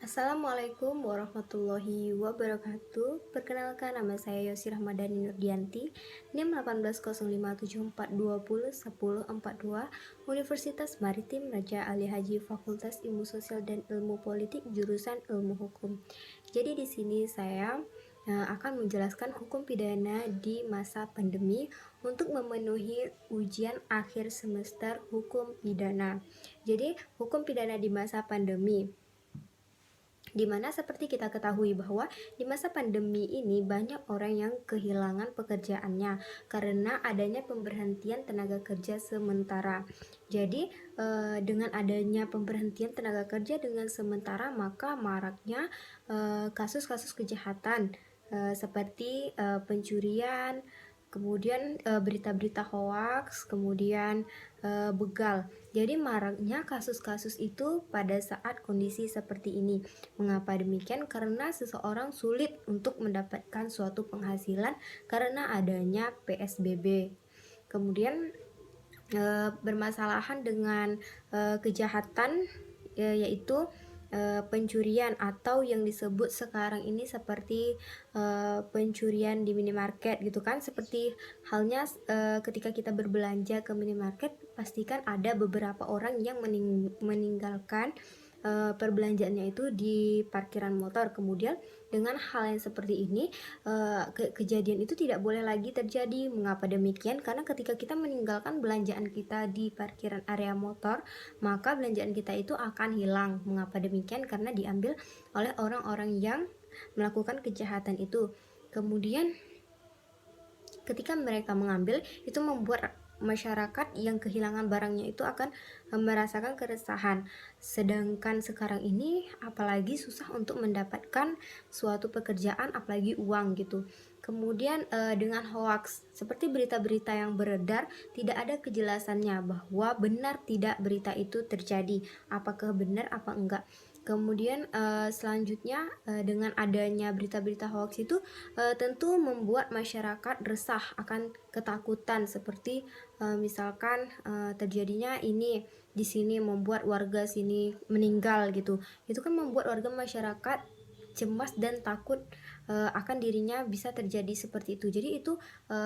Assalamualaikum warahmatullahi wabarakatuh. Perkenalkan, nama saya Yosi Rahmadani Nurdianti, NIM 18057421042, Universitas Maritim Raja Ali Haji, Fakultas Ilmu Sosial dan Ilmu Politik, jurusan Ilmu Hukum. Jadi di sini saya akan menjelaskan hukum pidana di masa pandemi untuk memenuhi ujian akhir semester hukum pidana. Jadi hukum pidana di masa pandemi, dimana seperti kita ketahui bahwa di masa pandemi ini banyak orang yang kehilangan pekerjaannya karena adanya pemberhentian tenaga kerja sementara. Jadi dengan adanya pemberhentian tenaga kerja dengan sementara, maka maraknya kasus-kasus kejahatan seperti pencurian, kemudian berita-berita hoaks, kemudian begal. Jadi maraknya kasus-kasus itu pada saat kondisi seperti ini. Mengapa demikian? Karena seseorang sulit untuk mendapatkan suatu penghasilan karena adanya PSBB. Kemudian bermasalahan dengan kejahatan yaitu pencurian atau yang disebut sekarang ini seperti pencurian di minimarket gitu kan. Seperti halnya ketika kita berbelanja ke minimarket, pastikan ada beberapa orang yang meninggalkan perbelanjaannya itu di parkiran motor. Kemudian dengan hal yang seperti ini, kejadian itu tidak boleh lagi terjadi. Mengapa demikian? Karena ketika kita meninggalkan belanjaan kita di parkiran area motor, maka belanjaan kita itu akan hilang. Mengapa demikian? Karena diambil oleh orang-orang yang melakukan kejahatan itu. Kemudian ketika mereka mengambil, itu membuat masyarakat yang kehilangan barangnya itu akan merasakan keresahan. Sedangkan sekarang ini apalagi susah untuk mendapatkan suatu pekerjaan, apalagi uang gitu. Kemudian dengan hoax, seperti berita-berita yang beredar, tidak ada kejelasannya bahwa benar tidak berita itu terjadi, apakah benar apa enggak. Kemudian selanjutnya dengan adanya berita-berita hoax itu tentu membuat masyarakat resah, akan ketakutan, seperti misalkan terjadinya ini di sini membuat warga sini meninggal gitu. Itu kan membuat warga masyarakat cemas dan takut akan dirinya bisa terjadi seperti itu. Jadi itu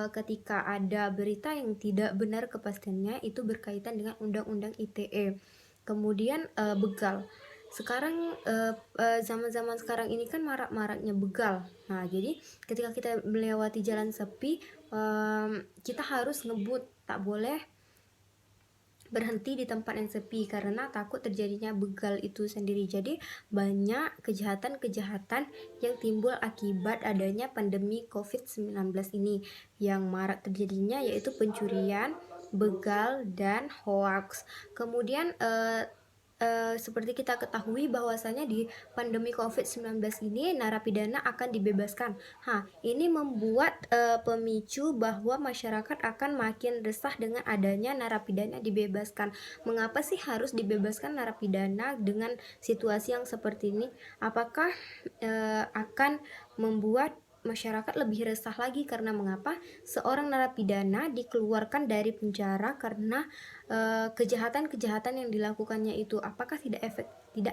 ketika ada berita yang tidak benar kepastiannya, itu berkaitan dengan Undang-Undang ITE. Kemudian begal. Sekarang zaman-zaman sekarang ini kan marak-maraknya begal. Nah, jadi ketika kita melewati jalan sepi, kita harus ngebut, tak boleh berhenti di tempat yang sepi karena takut terjadinya begal itu sendiri. Jadi banyak kejahatan-kejahatan yang timbul akibat adanya pandemi COVID-19 ini. Yang marak terjadinya yaitu pencurian, begal, dan hoax. Kemudian seperti kita ketahui bahwasanya di pandemi COVID-19 ini narapidana akan dibebaskan. Ini membuat pemicu bahwa masyarakat akan makin resah dengan adanya narapidana dibebaskan. Mengapa sih harus dibebaskan narapidana dengan situasi yang seperti ini? Apakah akan membuat masyarakat lebih resah lagi? Karena mengapa seorang narapidana dikeluarkan dari penjara karena kejahatan-kejahatan yang dilakukannya itu? Apakah tidak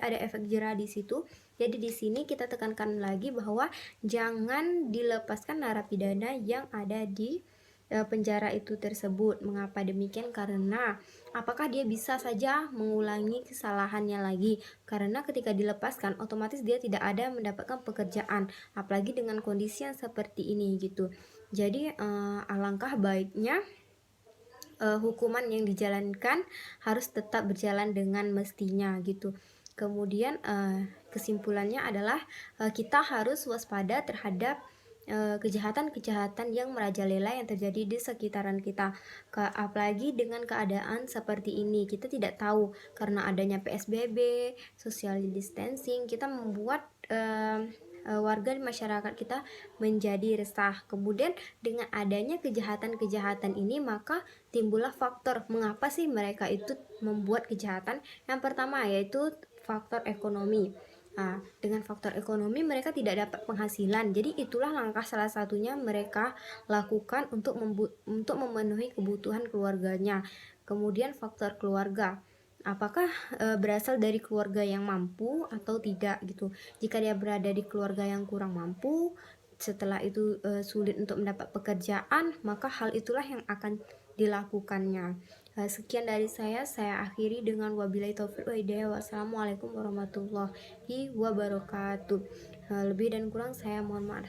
ada efek jerah di situ? Jadi di sini kita tekankan lagi bahwa jangan dilepaskan narapidana yang ada di penjara itu tersebut. Mengapa demikian? Karena apakah dia bisa saja mengulangi kesalahannya lagi? Karena ketika dilepaskan otomatis dia tidak ada mendapatkan pekerjaan, apalagi dengan kondisi yang seperti ini gitu. Jadi alangkah baiknya hukuman yang dijalankan harus tetap berjalan dengan mestinya gitu. Kemudian kesimpulannya adalah kita harus waspada terhadap kejahatan-kejahatan yang merajalela yang terjadi di sekitaran kita. Apalagi dengan keadaan seperti ini, kita tidak tahu karena adanya PSBB, social distancing, kita membuat warga masyarakat kita menjadi resah. Kemudian dengan adanya kejahatan-kejahatan ini, maka timbullah faktor mengapa sih mereka itu membuat kejahatan. Yang pertama yaitu faktor ekonomi. Dengan faktor ekonomi mereka tidak dapat penghasilan. Jadi itulah langkah salah satunya mereka lakukan untuk memenuhi kebutuhan keluarganya. Kemudian faktor keluarga. apakah berasal dari keluarga yang mampu atau tidak gitu. Jika dia berada di keluarga yang kurang mampu, setelah itu sulit untuk mendapat pekerjaan, maka hal itulah yang akan dilakukannya. Sekian dari saya akhiri dengan wabillahi taufiq wa hidayah. Wassalamualaikum warahmatullahi wabarakatuh. Lebih dan kurang saya mohon maaf.